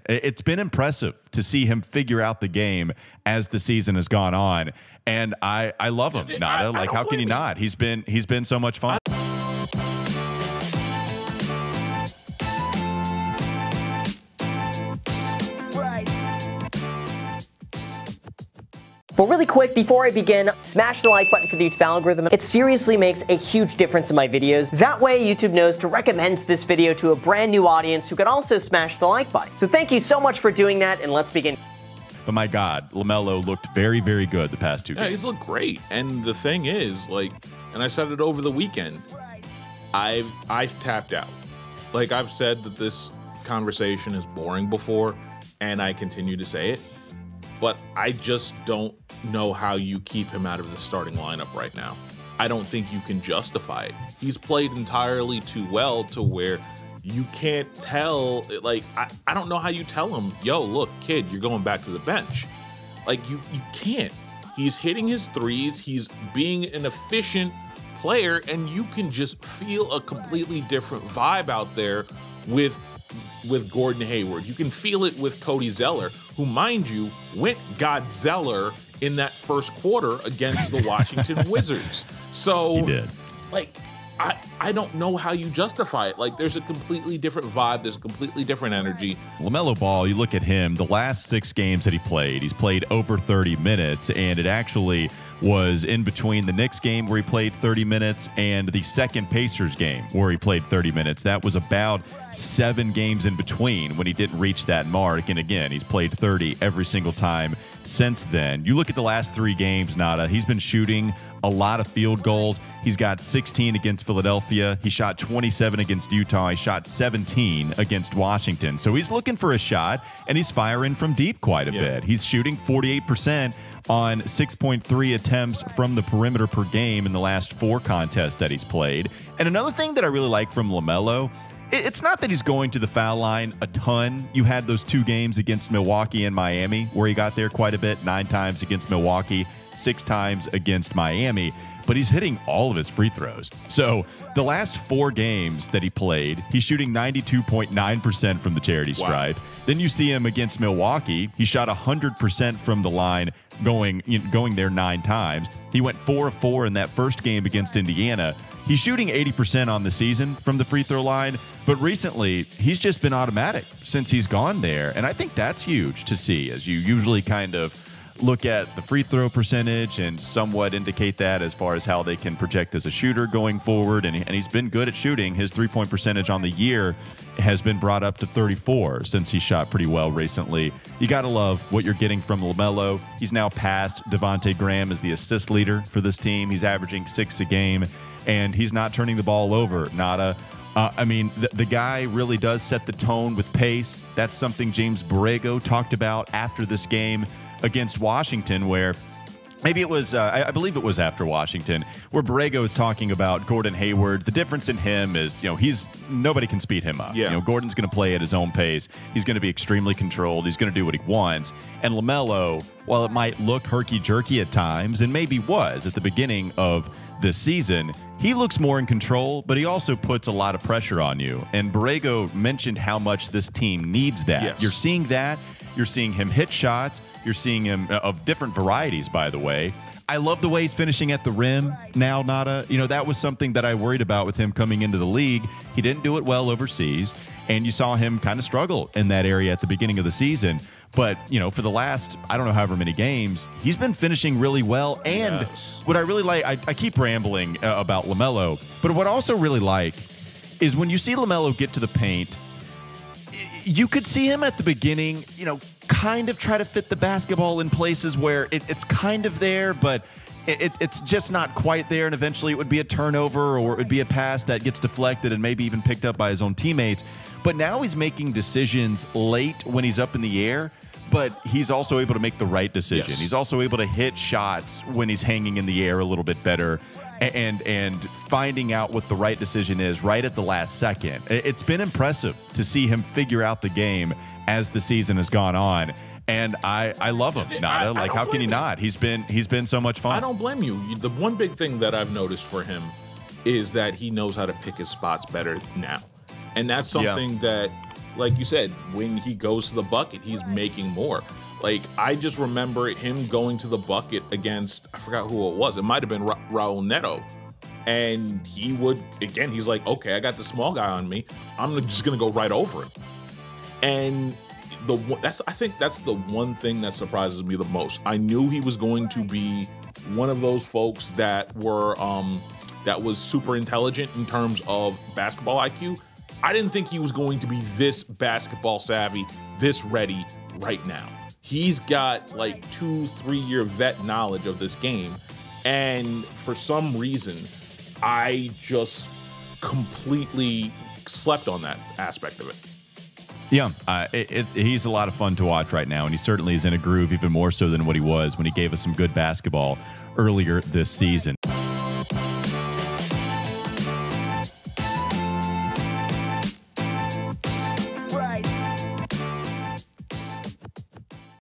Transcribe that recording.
It's been impressive to see him figure out the game as the season has gone on. And I love him, Nada. Like, how can you not? He's been so much fun. But really quick, before I begin, smash the like button for the YouTube algorithm. It seriously makes a huge difference in my videos. That way, YouTube knows to recommend this video to a brand new audience who can also smash the like button. So thank you so much for doing that, and let's begin. But my God, LaMelo looked very, very good the past 2 games. Yeah, he's looked great. And the thing is, like, and I said it over the weekend, I've tapped out. Like, I've said that this conversation is boring before, and I continue to say it. But I just don't know how you keep him out of the starting lineup right now. I don't think you can justify it. He's played entirely too well to where you can't tell. Like, I don't know how you tell him, yo, look, kid, you're going back to the bench. Like, you can't. He's hitting his threes. He's being an efficient player, and you can just feel a completely different vibe out there with Gordon Hayward. You can feel it with Cody Zeller, who, mind you, went Godzeller in that first quarter against the Washington Wizards. So, he did. Like, I don't know how you justify it. Like, there's a completely different vibe. There's a completely different energy. LaMelo Ball, you look at him, the last 6 games that he played, he's played over 30 minutes, and it actually was in between the Knicks game where he played 30 minutes and the second Pacers game where he played 30 minutes. That was about 7 games in between when he didn't reach that mark. And again, he's played 30 every single time since then. You look at the last 3 games, Nada, he's been shooting a lot of field goals. He's got 16 against Philadelphia. He shot 27 against Utah. He shot 17 against Washington. So he's looking for a shot, and he's firing from deep quite a bit. He's shooting 48% on 6.3 attempts from the perimeter per game in the last 4 contests that he's played. And another thing that I really like from LaMelo, it's not that he's going to the foul line a ton. You had those 2 games against Milwaukee and Miami where he got there quite a bit, 9 times against Milwaukee, 6 times against Miami. But he's hitting all of his free throws. So the last 4 games that he played, he's shooting 92.9% from the charity stripe. Then you see him against Milwaukee. He shot 100% from the line, going there 9 times. He went 4 of 4 in that first game against Indiana. He's shooting 80% on the season from the free throw line, but recently he's just been automatic since he's gone there. And I think that's huge to see, as you usually kind of look at the free throw percentage and somewhat indicate that as far as how they can project as a shooter going forward. And he's been good at shooting. His 3-point percentage on the year has been brought up to 34 since he shot pretty well recently. You got to love what you're getting from LaMelo. He's now passed Devontae Graham as the assist leader for this team. He's averaging 6 a game, and he's not turning the ball over, Nada. I mean, the guy really does set the tone with pace. That's something James Borrego talked about after this game against Washington, where maybe it was, I believe it was after Washington, where Borrego is talking about Gordon Hayward. The difference in him is, nobody can speed him up. Yeah. Gordon's going to play at his own pace. He's going to be extremely controlled. He's going to do what he wants. And LaMelo, while it might look herky-jerky at times, and maybe was at the beginning of this season, he looks more in control, but he also puts a lot of pressure on you. And Borrego mentioned how much this team needs that. Yes. You're seeing that. You're seeing him hit shots. You're seeing him of different varieties, by the way. I love the way he's finishing at the rim now, Nada. That was something that I worried about with him coming into the league. He didn't do it well overseas, and you saw him kind of struggle in that area at the beginning of the season. But, for the last, I don't know, however many games, he's been finishing really well. And what I really like, I keep rambling about LaMelo, but what I also really like is when you see LaMelo get to the paint, you could see him at the beginning, kind of try to fit the basketball in places where it's kind of there, but it's just not quite there. And eventually it would be a turnover, or it would be a pass that gets deflected and maybe even picked up by his own teammates. But now he's making decisions late when he's up in the air, but he's also able to make the right decision. Yes. He's also able to hit shots when he's hanging in the air a little bit better, and finding out what the right decision is right at the last second. It's been impressive to see him figure out the game as the season has gone on. And I love him, Nada. Like, how can you not? He's been so much fun. I don't blame you. The one big thing that I've noticed for him is that he knows how to pick his spots better now. And that's something that like you said, when he goes to the bucket, he's making more. Like, I just remember him going to the bucket against, I forgot who it was. It might have been Raul Neto. And he would, again, he's like, okay, I got the small guy on me. I'm just going to go right over him. And I think that's the one thing that surprises me the most. I knew he was going to be one of those folks that was super intelligent in terms of basketball IQ. I didn't think he was going to be this basketball savvy, this ready right now. He's got like 2-3 year vet knowledge of this game. And for some reason, I just completely slept on that aspect of it. Yeah, he's a lot of fun to watch right now, and he certainly is in a groove even more so than what he was when he gave us some good basketball earlier this season.